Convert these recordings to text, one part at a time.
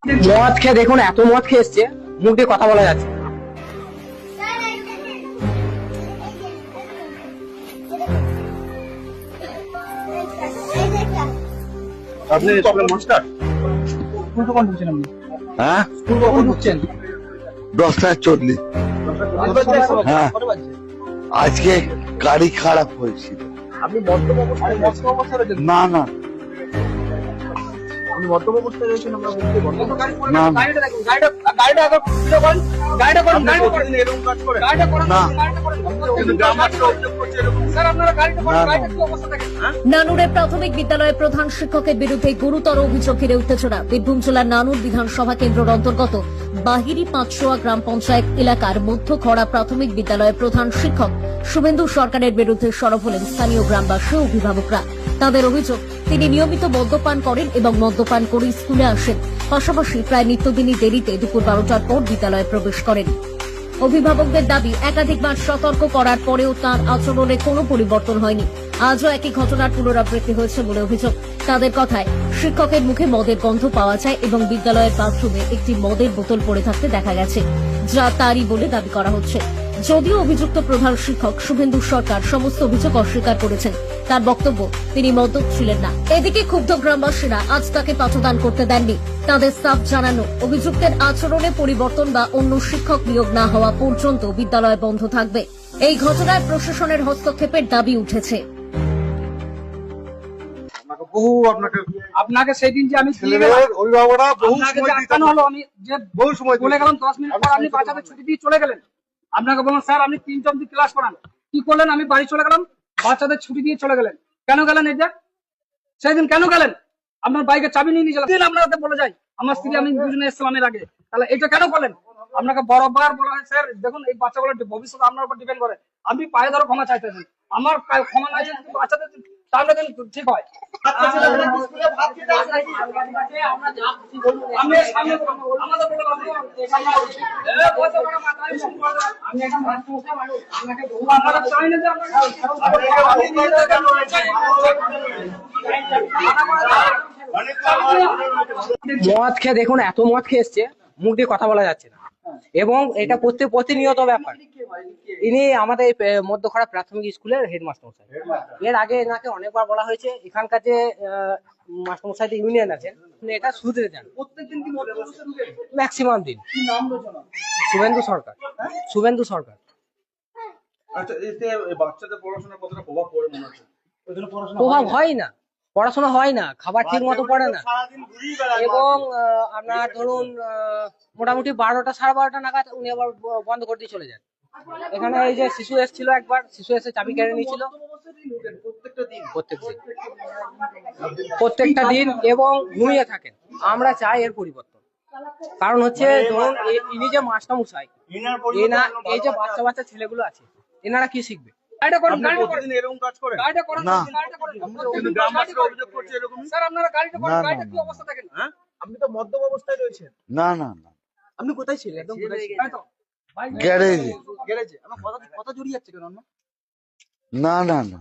মদ খেয়ে দেখুন, এত মদ খেয়ে এসছে, মুখ দিয়ে কথা বলা যাচ্ছে না। আপনি স্কুলের মাস্টার? স্কুল কখন ঢুকছেন আপনি? হ্যাঁ, স্কুল কখন ঢুকছেন? 10:40। হ্যাঁ, আজকে গাড়ি খারাপ হয়েছিল। আপনি মদ্যপ অবস্থায় রয়েছেন? না না আপনি মদ্যপ অবস্থায় রয়েছেন, আমরা বলতে পারবো না। না। গাড়িটা দেখুন, গাড়িটা আগে ভিডিও করেন, গাড়িটা করেন, গাড়িটা করেন, এরকম কাজ করে? গাড়িটা করেন, না। গাড়িটা করেন। কিন্তু গ্রামবাসীরা অভিযোগ করছে এরকম। স্যার আপনারা গাড়িটা করেন, না, না। গাড়িটা কি অবস্থা দেখেন? নানুরের প্রাথমিক বিদ্যালয়ের প্রধান শিক্ষকের বিরুদ্ধে গুরুতর অভিযোগ ঘিরে উত্তেজনা। বীরভূম জেলার নানুর বিধানসভা কেন্দ্রের অন্তর্গত বাহিরি পাঁচশোয়া গ্রাম পঞ্চায়েত এলাকার মধ্যখড়া প্রাথমিক বিদ্যালয়ের প্রধান শিক্ষক শুভেন্দু সরকারের বিরুদ্ধে সরব হলেন স্থানীয় গ্রামবাসী ও অভিভাবকরা। তাদের অভিযোগ, তিনি নিয়মিত মদ্যপান করেন এবং মদ্যপান করে স্কুলে আসেন, পাশাপাশি প্রায় নিত্যদিনই দেরিতে দুপুর 12টার পর বিদ্যালয়ে প্রবেশ করেন। অভিভাবকদের দাবি, একাধিকবার সতর্ক করার পরেও তার আচরণে কোনো পরিবর্তন হয়নি। আজও একই ঘটনার পুনরাবৃত্তি হয়েছে বলে অভিযোগ। তাদের কথায়, শিক্ষকের মুখে মদের গন্ধ পাওয়া যায় এবং বিদ্যালয়ের বাথরুমে একটি মদের বোতল পড়ে থাকতে দেখা গেছে, যা তারই বলে দাবি করা হচ্ছে। যদিও অভিযুক্ত প্রধান শিক্ষক শুভেন্দু সরকার সমস্ত অভিযোগ অস্বীকার করেছেন। তার বক্তব্য, তিনি মদ্যপ ছিলেন না। এদিকে ক্ষুব্ধ গ্রামবাসীরা আজ তাকে পাঠদান করতে দেননি। তাদের সাফ জানানো, অভিযুক্তের আচরণে পরিবর্তন বা অন্য শিক্ষক নিয়োগ না হওয়া পর্যন্ত বিদ্যালয় বন্ধ থাকবে। এই ঘটনায় প্রশাসনের হস্তক্ষেপের দাবি উঠেছে। আপনাকে সেই দিন যে আমি ছেলেমেয়ের অভিভাবকরা বহু আপনাকে সময় যে দিতে আটকানো হলো, আমি যে বহু সময় বলে দিতে। গেলাম 10 মিনিট পর আপনি বাচ্চাদের ছুটি দিয়ে চলে গেলেন। আপনাকে বললাম স্যার আপনি 3টা অবধি ক্লাস করান, কি করলেন? আমি বাড়ি চলে গেলাম, বাচ্চাদের ছুটি দিয়ে চলে গেলেন। কেন গেলেন? এটা সেদিন কেন গেলেন? আপনার বাইকে চাবি নিয়ে গেলাম, দিন আপনাকে বলে যাই, আমার স্ত্রী আমি দুজনে এসেছিলাম এর আগে, তাহলে এটা কেন করলেন? আপনাকে বরাবর বলা হয় স্যার দেখুন এই বাচ্চাগুলোর ভবিষ্যৎ আপনার উপর ডিপেন্ড করে, আপনি পায়ে ধরো ক্ষমা চাইতেছেন, আমার ক্ষমা নাই যদি বাচ্চাদের তাহলে কিন্তু ঠিক হয়। আমি সামনে আমাদের বলে লাভ নেই। বলতে পারো মাথায় ফোন করবে। আমি একটা মাস্টার মানুষ, আপনাকে আমরা চাই না যে মদ খেয়ে দেখুন, এত মদ খেয়ে এসছে, মুখ দিয়ে কথা বলা যাচ্ছে না। এবং এটা প্রতিনিয়ত ব্যাপার। ইনি আমাদের মধ্যখড়া প্রাথমিক স্কুলের হেডমাস্টার মশাই। এর আগে এনাকে অনেকবার বলা হয়েছে, এখানকার যে মাস্টার মশাই ইউনিয়ন আছে, এটা শুধরে যান প্রত্যেকদিন, কি ম্যাক্সিমাম দিন। শুভেন্দু সরকার, শুভেন্দু সরকার। আচ্ছা, এতে বাচ্চাদের পড়াশোনার কতটা প্রভাব পড়ে মনে হচ্ছে? প্রভাব হয় না, পড়াশোনা হয় না, খাবার ঠিক মতো পড়ে না। এবং আপনার ধরুন মোটামুটি 12টা 12:30 নাগাদ উনি আবার বন্ধ করে দিয়ে চলে যান। এখানে এই যে শিশু এসেছিল, একবার শিশু এসে চাবি কেড়ে নিয়েছিল প্রত্যেকটা দিন এবং ঘুমিয়ে থাকেন। আমরা চাই এর পরিবর্তন। কারণ হচ্ছে ধরুন ইনি যে মাস্টার মশাই, এনা এই যে বাচ্চা বাচ্চা ছেলেগুলো আছে, এনারা কি শিখবে? এরকম কাজ করে? না। কিন্তু গ্রামবাসীরা অভিযোগ করছে এরকম। স্যার আপনারা গাড়িটা করেন, না, না, গাড়িটা কি না। অবস্থা দেখেন? হ্যাঁ? আপনি তো মদ্যপ অবস্থায় রয়েছেন। না না না, আপনি কোথায় ছিলেন? একদম কোথায় ছিলেন? তাই তো? গ্যারেজে। গ্যারেজে। আমার কথা জড়িয়ে যাচ্ছে কেন? না না না,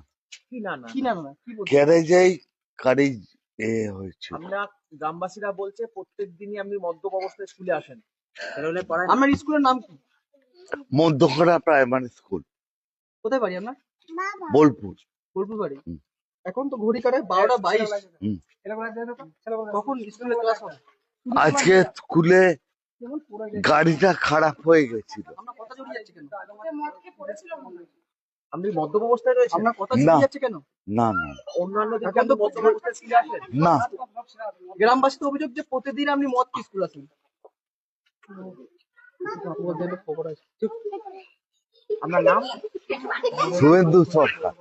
কি না না? কি না না? কি বলছেন? গ্যারেজেই গাড়ি হয়েছিল। আমরা গ্রামবাসীরা বলছে প্রত্যেকদিনই আপনি মদ্যপ অবস্থায় স্কুলে আসেন। তাহলে আমার স্কুলের নাম কি? মধ্যখড়া প্রাইমারি স্কুল, কোথায় বাড়ি আপনার? বোলপুর। বোলপুর বাড়ি। হুম। এখন তো ঘড়ি কাটে 12:22। হুম। কখন স্কুলে ক্লাস হবে? আজকে স্কুলে গাড়িটা খারাপ হয়ে গেছিল। আপনার কথা জড়িয়ে যাচ্ছে কেন? আপনি মদ্যপ অবস্থায় রয়েছেন? আপনার কথা না। জড়িয়ে যাচ্ছে কেন? না না অন্যান্য দিন কেন মদ্যপ অবস্থায় স্কুলে আসেন? না, গ্রামবাসী তো অভিযোগ যে প্রতিদিন আপনি মদ খেয়ে স্কুল আসেন। আপনার নাম? শুভেন্দু সরকার।